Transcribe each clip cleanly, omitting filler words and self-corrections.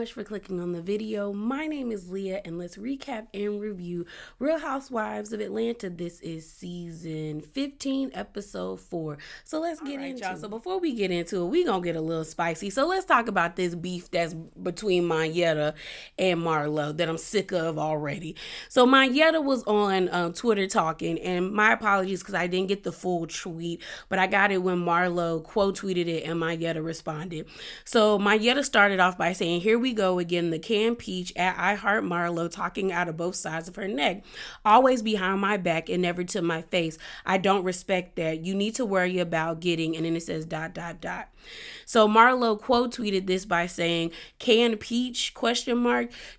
much for clicking on the video. My name is Leah, and let's recap and review Real Housewives of Atlanta. This is season 15, episode 4. So let's get into it. So before we get into it, we gonna get a little spicy. So let's talk about this beef that's between Mayetta and Marlow that I'm sick of already. So Mayetta was on Twitter talking, and my apologies because I didn't get the full tweet, but I got it when Marlow quote tweeted it and Mayetta responded. So Mayetta started off by saying, "Here we go again, the canned peach at I Heart Marlow talking out of both sides of her neck. Always behind my back and never to my face. I don't respect that. You need to worry about getting," and then it says ... So Marlow quote tweeted this by saying, "Canned peach, ?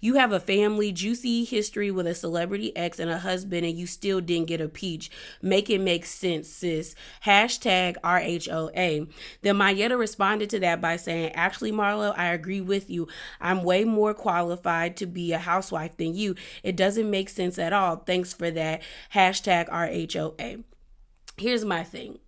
You have a family, juicy history with a celebrity ex and a husband, and you still didn't get a peach. Make it make sense, sis. Hashtag RHOA. Then Mayetta responded to that by saying, "Actually, Marlow, I agree with you. I'm way more qualified to be a housewife than you. It doesn't make sense at all. Thanks for that. Hashtag RHOA. Here's my thing.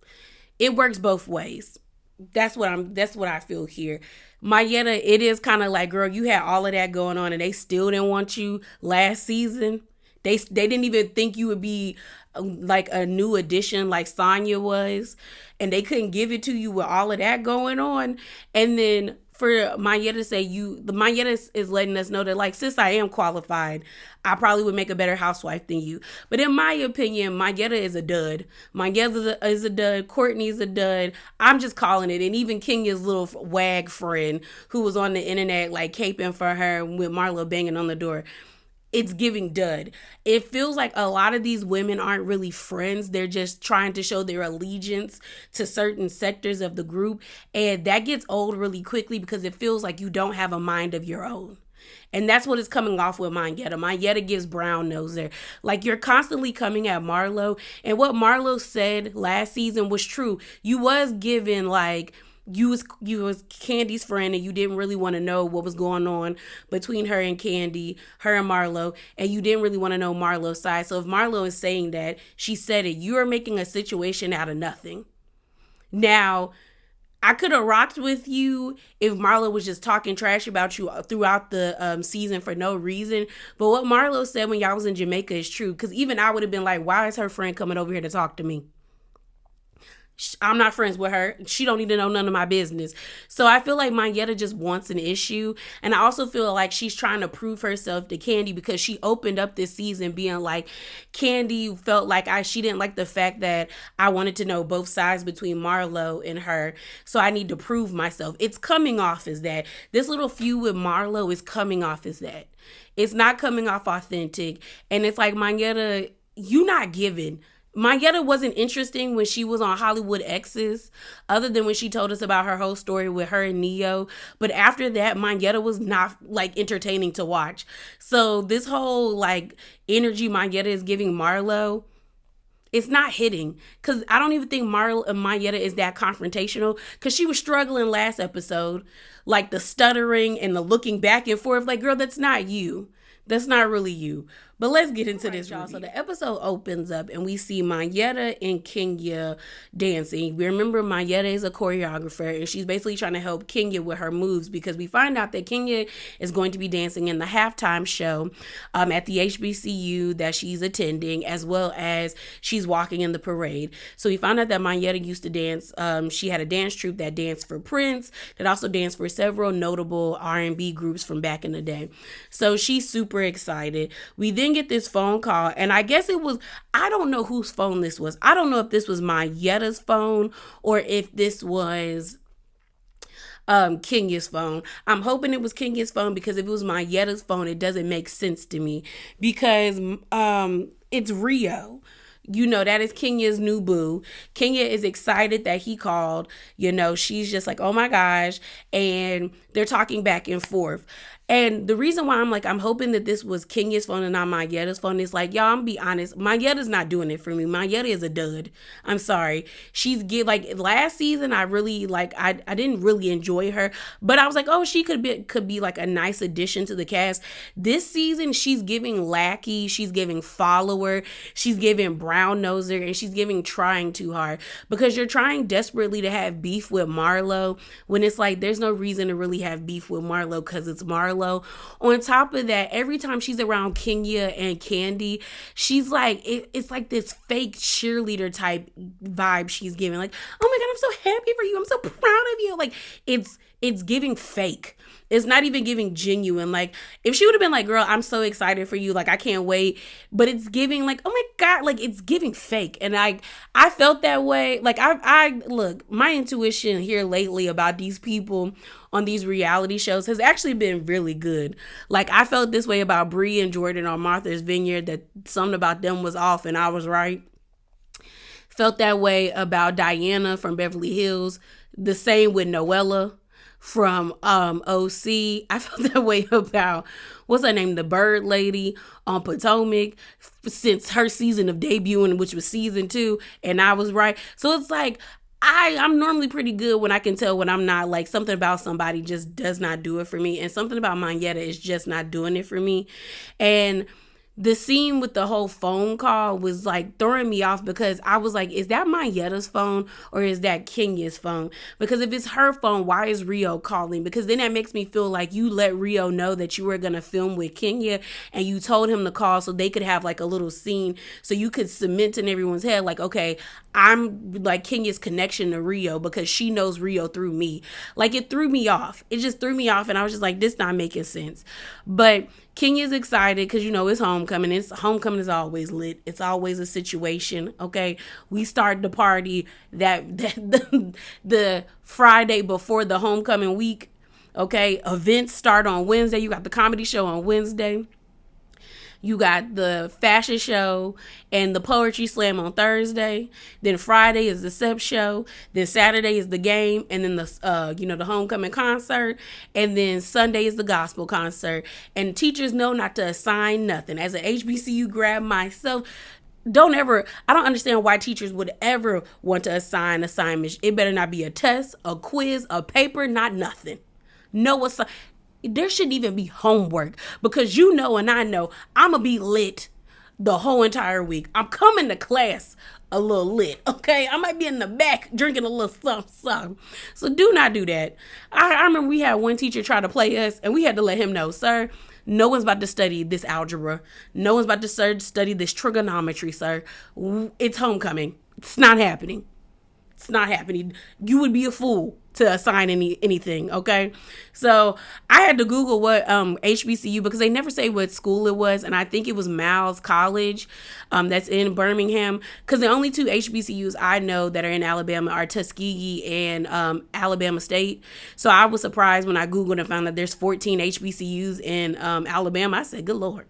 It works both ways. That's what I feel here. Mayetta, it is kind of like, girl, you had all of that going on and they still didn't want you last season. They didn't even think you would be like a new addition like Sonya was, and they couldn't give it to you with all of that going on. And then for Mayetta to say Mayetta is letting us know that, like, sis, I am qualified. I probably would make a better housewife than you. But in my opinion, Mayetta is a dud. Mayetta is a dud. Courtney's a dud. I'm just calling it. And even Kenya's little wag friend who was on the internet, like, caping for her with Marlow banging on the door. It's giving dud. It feels like a lot of these women aren't really friends. They're just trying to show their allegiance to certain sectors of the group. And that gets old really quickly because it feels like you don't have a mind of your own. And that's what is coming off with Mayetta. Mayetta gives brown nose there. Like, you're constantly coming at Marlow. And what Marlow said last season was true. You was given, like, you was Candy's friend, and you didn't really want to know what was going on between her and Candy, her and Marlow, and you didn't really want to know Marlow's side. So if Marlow is saying that, she said it. You are making a situation out of nothing. Now, I could have rocked with you if Marlow was just talking trash about you throughout the season for no reason. But what Marlow said when y'all was in Jamaica is true, because even I would have been like, why is her friend coming over here to talk to me? I'm not friends with her. She don't need to know none of my business. So I feel like Mayetta just wants an issue. And I also feel like she's trying to prove herself to Candy because she opened up this season being like, Candy felt like she didn't like the fact that I wanted to know both sides between Marlow and her. So I need to prove myself. It's coming off as that. This little feud with Marlow is coming off as that. It's not coming off authentic. And it's like, Mayetta, you not giving. Mayetta wasn't interesting when she was on Hollywood Exes, other than when she told us about her whole story with her and Neo. But after that, Mayetta was not, like, entertaining to watch. So this whole, like, energy Mayetta is giving Marlow, it's not hitting. Because I don't even think Mayetta is that confrontational. Because she was struggling last episode. Like, the stuttering and the looking back and forth. Like, girl, that's not you. That's not really you. But let's get into this, y'all. So the episode opens up and we see Mayetta and Kenya dancing. We remember Mayetta is a choreographer and she's basically trying to help Kenya with her moves because we find out that Kenya is going to be dancing in the halftime show at the HBCU that she's attending, as well as she's walking in the parade. So we found out that Mayetta used to dance. She had a dance troupe that danced for Prince, that also danced for several notable R&B groups from back in the day. So she's super excited. We then get this phone call, and I guess it was, I don't know whose phone this was. I don't know if this was Mayetta's phone or if this was Kenya's phone. I'm hoping it was Kenya's phone because if it was Mayetta's phone, it doesn't make sense to me because it's Rio. You know, that is Kenya's new boo. Kenya is excited that he called. You know, she's just like, oh my gosh. And they're talking back and forth. And the reason why I'm hoping that this was Kenya's phone and not Mayetta's phone is like, y'all, I'm gonna be honest, Mayetta's not doing it for me. Mayetta is a dud. I'm sorry. Last season, I really, I didn't really enjoy her, but I was like, oh, she could be like a nice addition to the cast. This season, she's giving lackey, she's giving follower, she's giving brown noser, and she's giving trying too hard because you're trying desperately to have beef with Marlow when it's like, there's no reason to really have beef with Marlow because it's Marlow. Marlow. On top of that, every time she's around Kenya and Candy, she's like, it's like this fake cheerleader type vibe she's giving. Like, oh my God, I'm so happy for you. I'm so proud of you. Like, it's giving fake. It's not even giving genuine. Like, if she would have been like, girl, I'm so excited for you. Like, I can't wait. But it's giving like, oh my God, like it's giving fake. And I felt that way. Like I look, my intuition here lately about these people on these reality shows has actually been really good. Like I felt this way about Bree and Jordan on Martha's Vineyard, that something about them was off and I was right. Felt that way about Diana from Beverly Hills. The same with Noella from OC. I felt that way about, what's her name, the bird lady on Potomac, since her season of debuting, which was season 2, and I was right. So it's like, I'm normally pretty good when I can tell when I'm not. Like something about somebody just does not do it for me, and something about Monyetta is just not doing it for me. And the scene with the whole phone call was like throwing me off, because I was like, is that Monyetta's phone or is that Kenya's phone? Because if it's her phone, why is Rio calling? Because then that makes me feel like you let Rio know that you were going to film with Kenya and you told him to call so they could have like a little scene, so you could cement in everyone's head like, okay, I'm like Kenya's connection to Rio because she knows Rio through me. Like it threw me off. It just threw me off, and I was just like, this not making sense. But Kenya's excited because, you know, it's homecoming. Homecoming is always lit. It's always a situation. Okay. We start the party the Friday before the homecoming week. Okay. Events start on Wednesday. You got the comedy show on Wednesday. You got the fashion show and the poetry slam on Thursday. Then Friday is the SEP show. Then Saturday is the game, and then the homecoming concert. And then Sunday is the gospel concert. And teachers know not to assign nothing. As an HBCU grad myself, I don't understand why teachers would ever want to assign assignments. It better not be a test, a quiz, a paper, not nothing. No assignment. There shouldn't even be homework, because you know and I know I'm going to be lit the whole entire week. I'm coming to class a little lit, okay? I might be in the back drinking a little something. So do not do that. I remember we had one teacher try to play us, and we had to let him know, sir, no one's about to study this algebra. No one's about to study this trigonometry, sir. It's homecoming. It's not happening. It's not happening. You would be a fool to assign anything, okay? So I had to Google what HBCU, because they never say what school it was, and I think it was Miles College that's in Birmingham, because the only 2 HBCUs I know that are in Alabama are Tuskegee and Alabama State. So I was surprised when I Googled and found that there's 14 HBCUs in Alabama. I said, good Lord.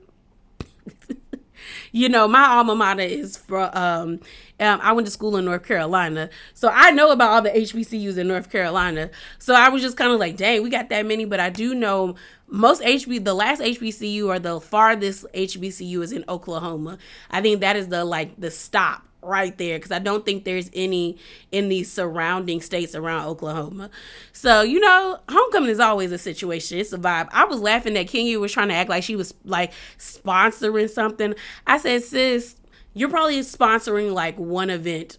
You know, my alma mater is from, I went to school in North Carolina. So I know about all the HBCUs in North Carolina. So I was just kind of like, dang, we got that many. But I do know the last HBCU or the farthest HBCU is in Oklahoma. I think that is the stop right there, because I don't think there's any in these surrounding states around Oklahoma. So, you know, homecoming is always a situation. It's a vibe. I was laughing that Kenya was trying to act like she was like sponsoring something. I said, sis, you're probably sponsoring like one event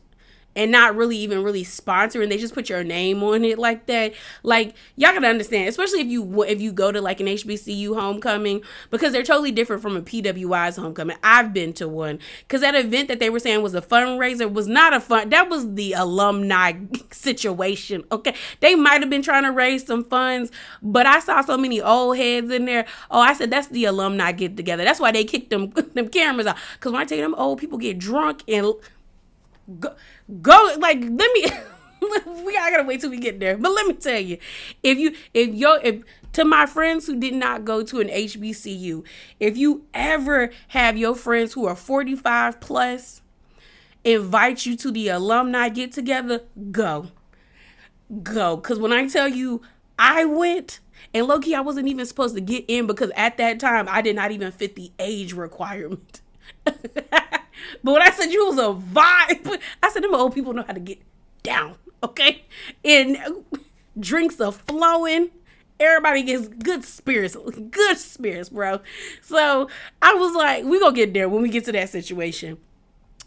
and not really even sponsoring. They just put your name on it like that. Like, y'all gotta understand, especially if you go to like an HBCU homecoming, because they're totally different from a PWI's homecoming. I've been to one, because that event that they were saying was a fundraiser was not that was the alumni situation. Okay, they might have been trying to raise some funds, but I saw so many old heads in there. Oh, I said, that's the alumni get together. That's why they kicked them cameras out, because when I tell you, them old people get drunk and go like, let me I gotta wait till we get there. But let me tell you, if to my friends who did not go to an HBCU, if you ever have your friends who are 45 plus invite you to the alumni get together, go. Because when I tell you, I went, and low-key I wasn't even supposed to get in, because at that time I did not even fit the age requirement. But when I said you was a vibe, I said them old people know how to get down, okay? And drinks are flowing. Everybody gets good spirits, bro. So I was like, we gonna get there when we get to that situation.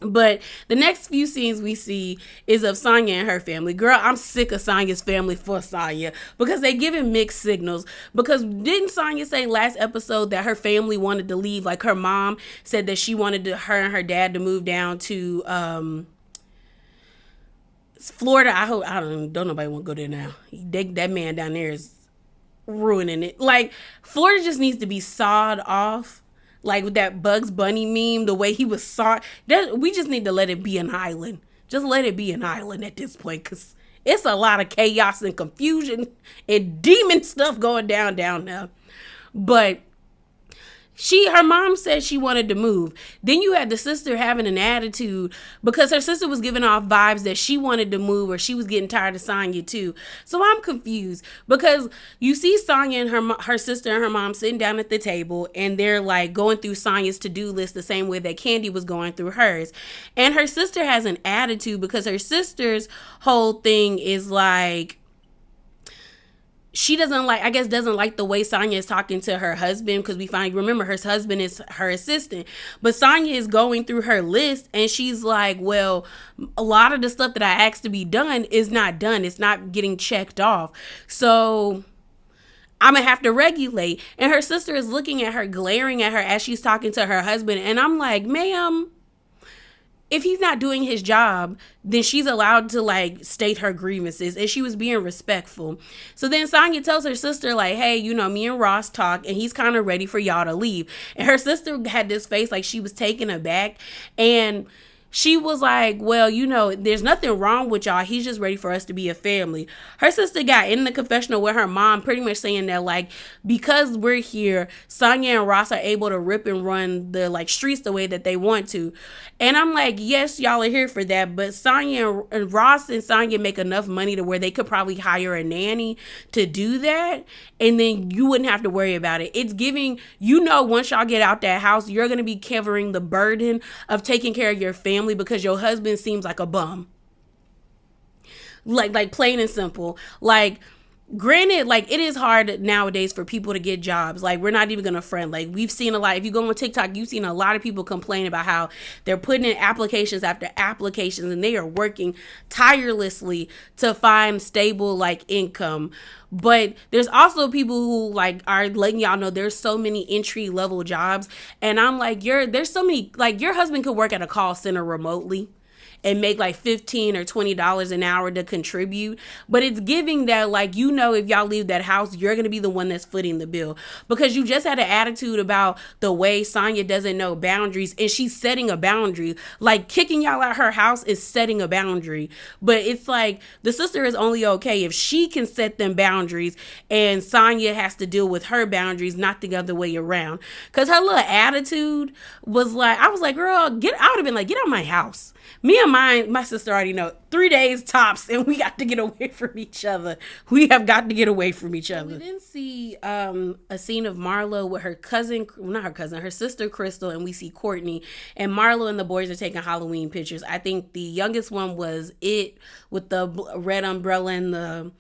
But the next few scenes we see is of Sonya and her family. Girl, I'm sick of Sonya's family for Sonya because they giving mixed signals. Because didn't Sonya say last episode that her family wanted to leave? Like her mom said that she wanted her and her dad to move down to Florida. I don't nobody want to go there now. That man down there is ruining it. Like Florida just needs to be sawed off. Like with that Bugs Bunny meme, the way he was sawed. We just need to let it be an island. Just let it be an island at this point, because it's a lot of chaos and confusion and demon stuff going down there. But her mom said she wanted to move. Then you had the sister having an attitude because her sister was giving off vibes that she wanted to move, or she was getting tired of Sonya too. So I'm confused because you see Sonya and her sister and her mom sitting down at the table, and they're like going through Sonya's to-do list the same way that Candy was going through hers. And her sister has an attitude because her sister's whole thing is like, she doesn't like the way Sonya is talking to her husband, because remember her husband is her assistant, but Sonya is going through her list and she's like, well, a lot of the stuff that I asked to be done is not done. It's not getting checked off. So I'm gonna have to regulate. And her sister is looking at her, glaring at her as she's talking to her husband. And I'm like, ma'am, if he's not doing his job, then she's allowed to like state her grievances, and she was being respectful. So then Sonya tells her sister like, hey, me and Ross talk and he's kind of ready for y'all to leave. And her sister had this face like she was taken aback, and she was like, well, there's nothing wrong with y'all. He's just ready for us to be a family. Her sister got in the confessional with her mom, pretty much saying that, like, because we're here, Sonya and Ross are able to rip and run the, like, streets the way that they want to. And I'm like, yes, y'all are here for that. But Sonya and Ross and Sonya make enough money to where they could probably hire a nanny to do that. And then you wouldn't have to worry about it. It's giving, once y'all get out that house, you're going to be covering the burden of taking care of your family because your husband seems like a bum. Like plain and simple. Like, granted, like, it is hard nowadays for people to get jobs. Like, we're not even gonna front. Like, we've seen a lot. If you go on TikTok, you've seen a lot of people complain about how they're putting in applications after applications and they are working tirelessly to find stable, like, income. But there's also people who, like, are letting y'all know there's so many entry level jobs. And I'm like, there's so many, like, your husband could work at a call center remotely and make like $15 or $20 an hour to contribute. But it's giving that, like, if y'all leave that house, you're going to be the one that's footing the bill, because you just had an attitude about the way Sonya doesn't know boundaries, and she's setting a boundary. Like, kicking y'all out her house is setting a boundary. But it's like the sister is only okay if she can set them boundaries, and Sonya has to deal with her boundaries, not the other way around. Because her little attitude was like, I was like, girl, I would have been like, get out of my house. Me and my sister already know 3 days tops, and we got to get away from each other. We have got to get away from each other. We didn't see a scene of Marlow with her sister Crystal, and we see Courtney, and Marlow and the boys are taking Halloween pictures. I think the youngest one was with the red umbrella and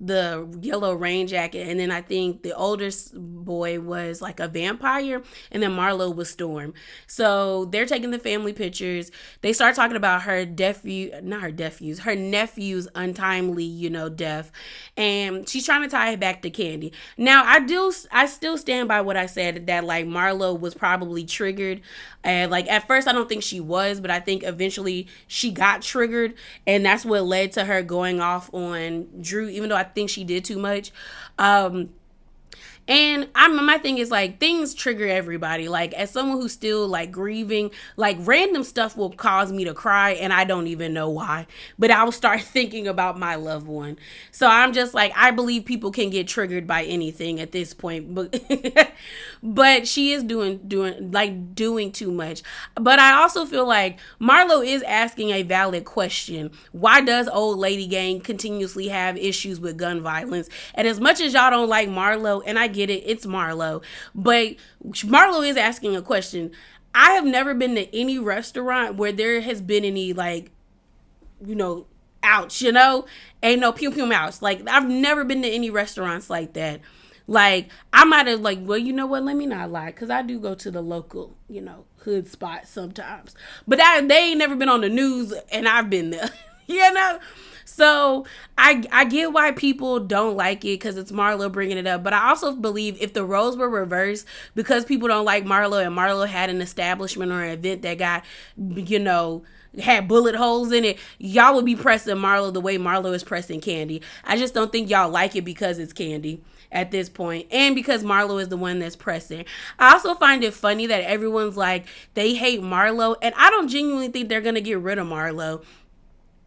the yellow rain jacket, and then I think the oldest boy was like a vampire, and then Marlow was Storm. So they're taking the family pictures. They start talking about her nephew's untimely, death, and she's trying to tie it back to Candy. Now I still stand by what I said, that like Marlow was probably triggered, and like at first I don't think she was, but I think eventually she got triggered, and that's what led to her going off on Drew, even though I think she did too much. And my thing is, like, things trigger everybody. Like, as someone who's still like grieving, like, random stuff will cause me to cry, and I don't even know why. But I will start thinking about my loved one. So I'm just like, I believe people can get triggered by anything at this point. But she is doing too much. But I also feel like Marlow is asking a valid question. Why does Old Lady Gang continuously have issues with gun violence? And as much as y'all don't like Marlow, and I get it, it's Marlow, but Marlow is asking a question. I have never been to any restaurant where there has been any, like, ouch, ain't no pew pew ouch. Like, I've never been to any restaurants like that. Like, I might have, like, well, you know what? Let me not lie, because I do go to the local, hood spot sometimes. But they ain't never been on the news, and I've been there, you know? So I get why people don't like it because it's Marlow bringing it up. But I also believe if the roles were reversed, because people don't like Marlow and Marlow had an establishment or an event that got, had bullet holes in it, y'all would be pressing Marlow the way Marlow is pressing Candy. I just don't think y'all like it because it's Candy at this point, and because Marlow is the one that's pressing. I also find it funny that everyone's like, they hate Marlow, and I don't genuinely think they're gonna get rid of Marlow.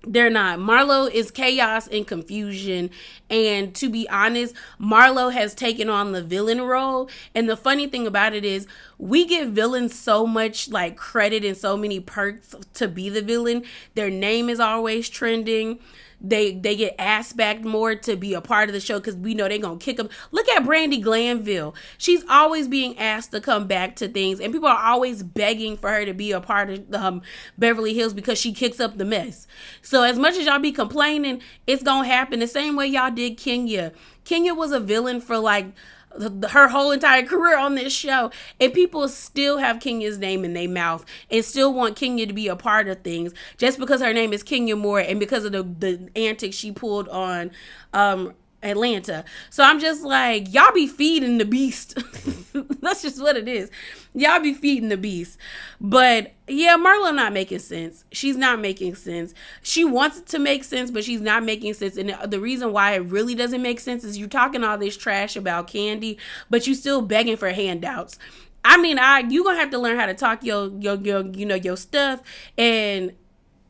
They're not. Marlow is chaos and confusion. And to be honest, Marlow has taken on the villain role. And the funny thing about it is we give villains so much like credit and so many perks to be the villain. Their name is always trending. They get asked back more to be a part of the show because we know they're going to kick them. Look at Brandy Glanville. She's always being asked to come back to things. And people are always begging for her to be a part of Beverly Hills because she kicks up the mess. So as much as y'all be complaining, it's going to happen. The same way y'all did Kenya. Kenya was a villain for like her whole entire career on this show, and people still have Kenya's name in their mouth and still want Kenya to be a part of things just because her name is Kenya Moore and because of the antics she pulled on Atlanta. So I'm just like, y'all be feeding the beast. That's just what it is. Y'all be feeding the beast. But yeah, Marlo not making sense. She's not making sense. She wants it to make sense, but she's not making sense. And the reason why it really doesn't make sense is you're talking all this trash about Candy, but you still begging for handouts. I mean, you gonna have to learn how to talk your stuff and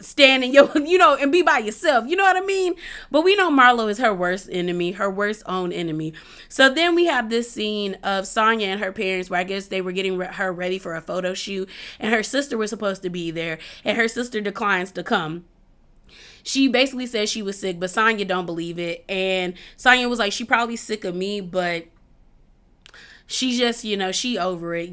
stand in your, and be by yourself. You know what I mean? But we know Marlo is her worst enemy, her worst own enemy. So then we have this scene of Sonya and her parents where I guess they were getting her ready for a photo shoot, and her sister was supposed to be there, and her sister declines to come. She basically said she was sick, but Sonya don't believe it. And Sonya was like, she probably sick of me, but she just, she over it,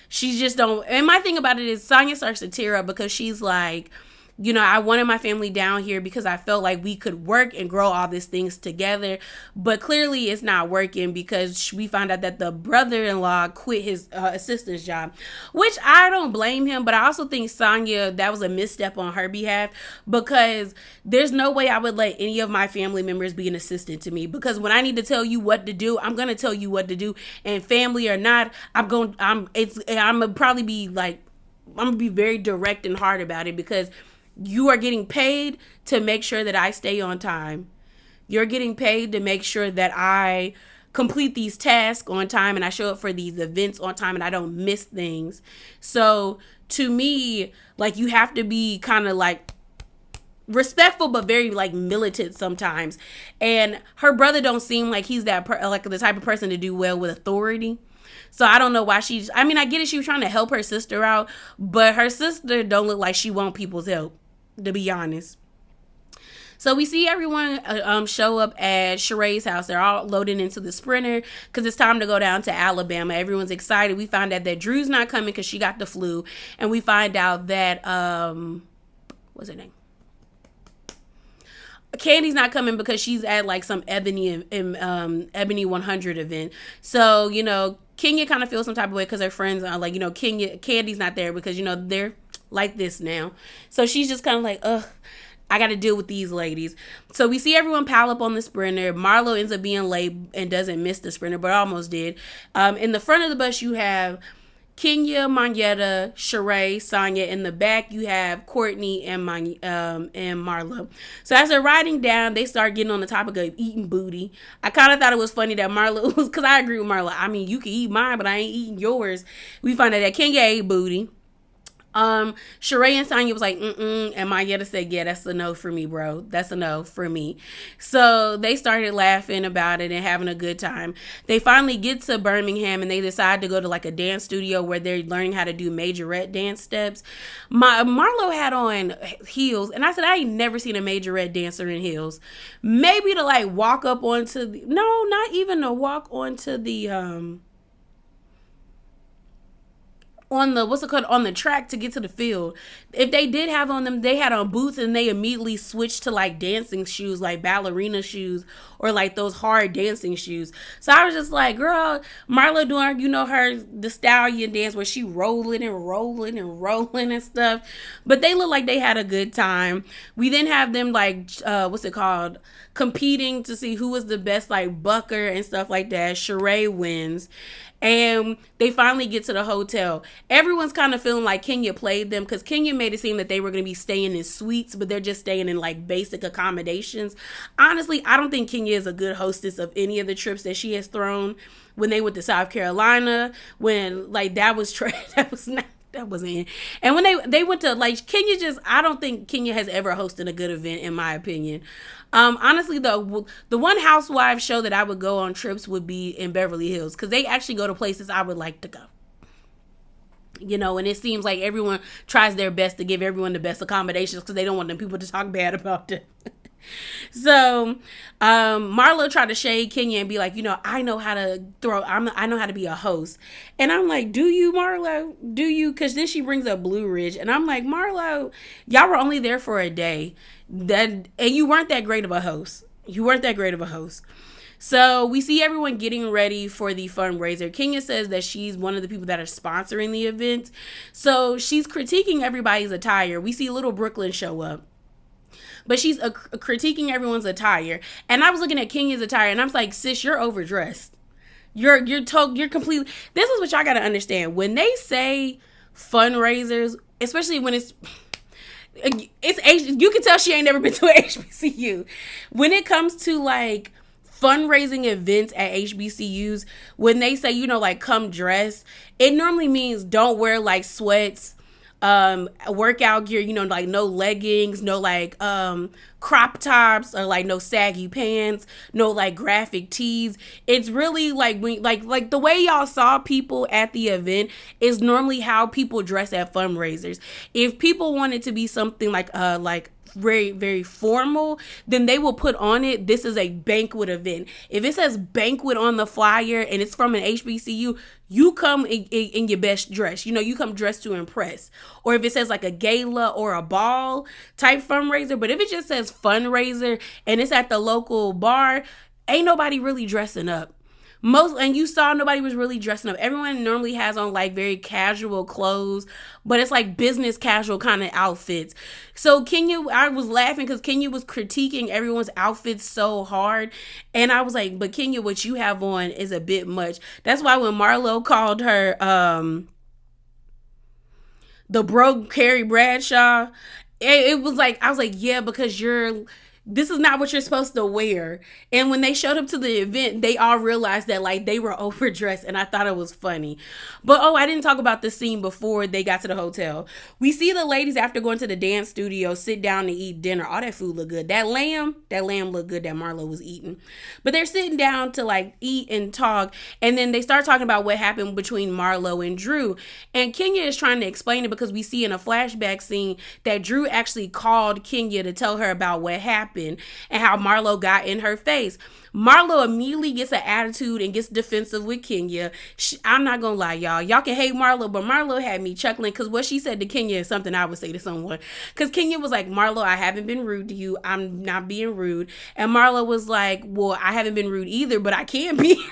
She just don't. And my thing about it is Sonya starts to tear up because she's like, I wanted my family down here because I felt like we could work and grow all these things together. But clearly it's not working because we found out that the brother-in-law quit his assistant's job, which I don't blame him. But I also think Sonya, that was a misstep on her behalf, because there's no way I would let any of my family members be an assistant to me, because when I need to tell you what to do, I'm going to tell you what to do. And family or not, I'm going to probably be like, I'm going to be very direct and hard about it, because you are getting paid to make sure that I stay on time. You're getting paid to make sure that I complete these tasks on time and I show up for these events on time and I don't miss things. So to me, like, you have to be kind of like respectful but very like militant sometimes. And her brother don't seem like he's that like the type of person to do well with authority. So I don't know why I get it, she was trying to help her sister out, but her sister don't look like she want people's help, to be honest. So we see everyone show up at Sheree's house. They're all loading into the Sprinter because it's time to go down to Alabama. Everyone's excited. We find out that Drew's not coming because she got the flu. And we find out that, what's her name? Candy's not coming because she's at like some Ebony 100 event. So, Kenya kind of feels some type of way because her friends are like, Candy's not there because, they're like this now. So she's just kind of like, ugh, I got to deal with these ladies. So we see everyone pile up on the Sprinter. Marlow ends up being late and doesn't miss the Sprinter, but almost did. In the front of the bus, you have Kenya, Monyetta, Sheree, Sonya. In the back, you have Courtney and Marlow. So as they're riding down, they start getting on the topic of eating booty. I kind of thought it was funny that Marlow was, because I agree with Marlow. I mean, you can eat mine, but I ain't eating yours. We find out that Kenya ate booty. Sheree and Sonya was like, and Monyetta said, yeah, that's a no for me, bro. That's a no for me. So they started laughing about it and having a good time. They finally get to Birmingham and they decide to go to like a dance studio where they're learning how to do majorette dance steps. Marlow had on heels, and I said, I ain't never seen a majorette dancer in heels. Maybe to like walk up onto not even to walk onto the, on the what's it called on the track to get to the field. If they did have on them, they had on boots, and they immediately switched to like dancing shoes, like ballerina shoes, or like those hard dancing shoes. So I was just like, girl, Marlow doing, the stallion dance where she rolling and rolling and rolling and stuff. But they look like they had a good time. We then have them like what's it called, competing to see who was the best like bucker and stuff like that. Sheree wins. And they finally get to the hotel. Everyone's kind of feeling like Kenya played them, because Kenya made it seem that they were going to be staying in suites, but they're just staying in like basic accommodations. Honestly, I don't think Kenya is a good hostess of any of the trips that she has thrown. When they went to South Carolina, when like that was that was not. That wasn't it. And when they went to like Kenya, I don't think Kenya has ever hosted a good event, in my opinion. Honestly, the one Housewives show that I would go on trips would be in Beverly Hills, because they actually go to places I would like to go. And it seems like everyone tries their best to give everyone the best accommodations, because they don't want them people to talk bad about them. So Marlow tried to shade Kenya and be like, I know how to I know how to be a host. And I'm like, do you, Marlow? Do you? Because then she brings up Blue Ridge, and I'm like, Marlow, y'all were only there for a day, and you weren't that great of a host. So we see everyone getting ready for the fundraiser. Kenya says that she's one of the people that are sponsoring the event, so she's critiquing everybody's attire. We see little Brooklyn show up, but she's critiquing everyone's attire. And I was looking at Kenya's attire, and I'm like, sis, you're overdressed. You're completely. This is what y'all gotta understand. When they say fundraisers, especially when it's you can tell she ain't never been to an HBCU. When it comes to like fundraising events at HBCUs, when they say, like come dress, it normally means don't wear like sweats, workout gear, like no leggings, no like crop tops, or like no saggy pants, no like graphic tees. It's really like when like the way y'all saw people at the event is normally how people dress at fundraisers. If people wanted to be something like very, very formal, then they will put on it, this is a banquet event. If it says banquet on the flyer and it's from an HBCU, you come in your best dress. You come dressed to impress. Or if it says like a gala or a ball type fundraiser, but if it just says fundraiser and it's at the local bar, ain't nobody really dressing up. And you saw nobody was really dressing up. Everyone normally has on like very casual clothes, but it's like business casual kind of outfits. So Kenya, I was laughing because Kenya was critiquing everyone's outfits so hard. And I was like, but Kenya, what you have on is a bit much. That's why when Marlow called her the broke Carrie Bradshaw, it was like, I was like, yeah, because this is not what you're supposed to wear. And when they showed up to the event, they all realized that like they were overdressed, and I thought it was funny. But I didn't talk about the scene before they got to the hotel. We see the ladies, after going to the dance studio, sit down to eat dinner. All that food looked good. That lamb looked good that Marlow was eating. But they're sitting down to like eat and talk, and then they start talking about what happened between Marlow and Drew. And Kenya is trying to explain it, because we see in a flashback scene that Drew actually called Kenya to tell her about what happened and how Marlow got in her face. Marlow immediately gets an attitude and gets defensive with Kenya. I'm not gonna lie, y'all can hate Marlow, but Marlow had me chuckling, because what she said to Kenya is something I would say to someone. Because Kenya was like, Marlow, I haven't been rude to you, I'm not being rude. And Marlow was like, well, I haven't been rude either, but I can be.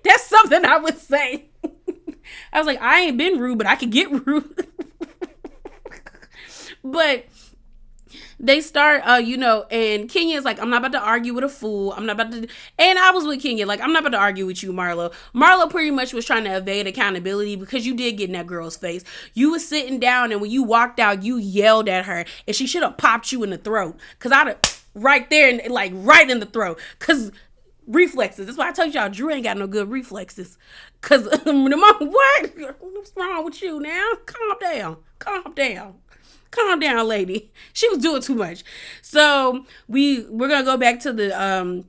That's something I would say. I was like, I ain't been rude, but I can get rude. But they start, and Kenya's like, I'm not about to argue with a fool. I'm not about to. And I was with Kenya, like, I'm not about to argue with you, Marlow. Marlow pretty much was trying to evade accountability, because you did get in that girl's face. You was sitting down, and when you walked out, you yelled at her, and she should have popped you in the throat. Because I'd have right there, and like right in the throat. Because reflexes. That's why I told y'all Drew ain't got no good reflexes. Because the mom, what's wrong with you now? Calm down, lady. She was doing too much. So we're gonna go back to the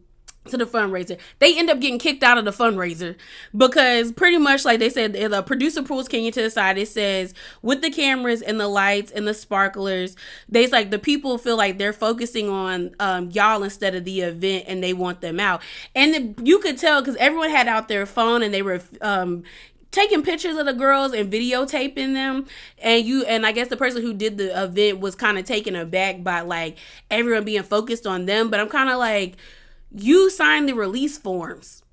fundraiser. They end up getting kicked out of the fundraiser, because pretty much like they said, the producer pulls Kenya to the side. It says, with the cameras and the lights and the sparklers, they's like, the people feel like they're focusing on y'all instead of the event, and they want them out. And you could tell, because everyone had out their phone, and they were taking pictures of the girls and videotaping them, and I guess the person who did the event was kind of taken aback by like everyone being focused on them. But I'm kind of like, you signed the release forms.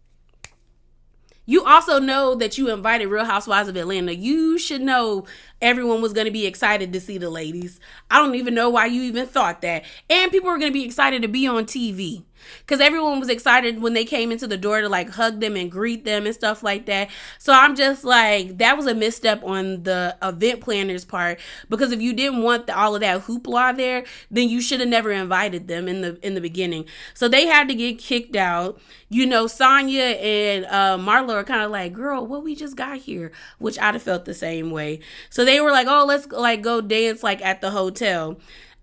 You also know that you invited Real Housewives of Atlanta. You should know everyone was going to be excited to see the ladies. I don't even know why you even thought that. And people were going to be excited to be on TV. Because everyone was excited when they came into the door to like hug them and greet them and stuff like that. So I'm just like, that was a misstep on the event planner's part. Because if you didn't want all of that hoopla there, then you should have never invited them in the beginning. So they had to get kicked out. You know, Sonya and Marlow are kind of like, girl, what we just got here? Which I'd have felt the same way. So they were like, oh, let's like go dance like at the hotel.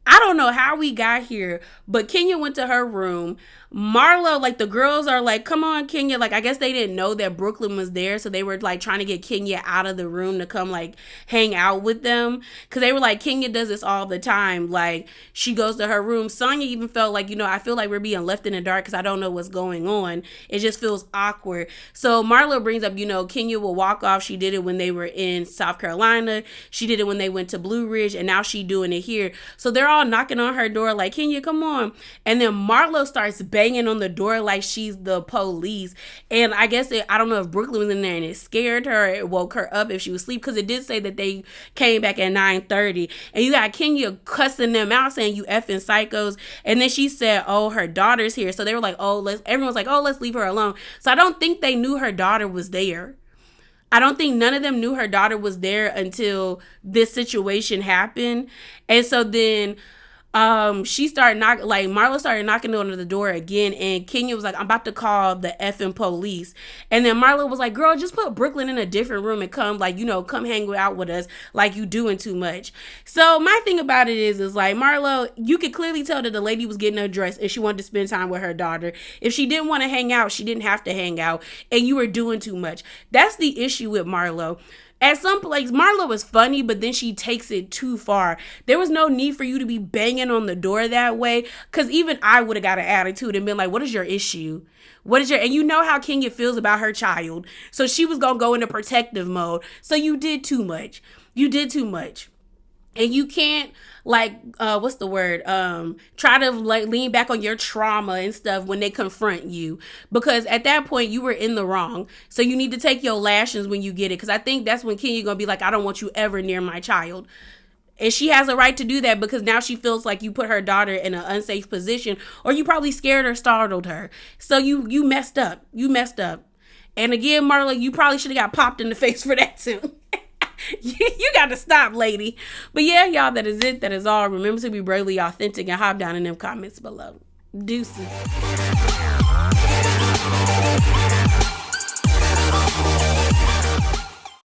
I don't know how we got here, but Kenya went to her room. Marlow, like the girls are like, come on, Kenya. Like, I guess they didn't know that Brooklyn was there. So they were like trying to get Kenya out of the room to come like hang out with them. Cause they were like, Kenya does this all the time. Like she goes to her room. Sonya even felt like, you know, I feel like we're being left in the dark cause I don't know what's going on. It just feels awkward. So Marlow brings up, you know, Kenya will walk off. She did it when they were in South Carolina. She did it when they went to Blue Ridge, and now she doing it here. So they're all knocking on her door like, Kenya, come on. And then Marlow starts banging on the door like she's the police. And I guess I don't know if Brooklyn was in there and it scared her, it woke her up if she was asleep, because it did say that they came back at 9:30. And you got Kenya cussing them out saying, you effing psychos. And then she said, oh, her daughter's here. So they were like, everyone's like, oh, let's leave her alone. So I don't think they knew her daughter was there. I don't think none of them knew her daughter was there until this situation happened. And so then she started Marlo started knocking on the door again, and Kenya was like, I'm about to call the effing police. And then Marlo was like, girl, just put Brooklyn in a different room and come, like, you know, come hang out with us, like you doing too much. So my thing about it is like, Marlo, you could clearly tell that the lady was getting her dress and she wanted to spend time with her daughter. If she didn't want to hang out, she didn't have to hang out, and you were doing too much. That's the issue with Marlo. At some place, Marlo was funny, but then she takes it too far. There was no need for you to be banging on the door that way, because even I would have got an attitude and been like, what is your issue? And you know how Kenya feels about her child. So she was going to go into protective mode. So you did too much. You did too much. And you can't try to like lean back on your trauma and stuff when they confront you, because at that point you were in the wrong. So you need to take your lashings when you get it, because I think that's when Kenya gonna be like, I don't want you ever near my child. And she has a right to do that, because now she feels like you put her daughter in an unsafe position, or you probably scared or startled her. So you messed up. You messed up. And again, Marla, you probably should have got popped in the face for that too. You got to stop, lady. But yeah, y'all, that is it. That is all. Remember to be bravely authentic and hop down in them comments below. Deuces.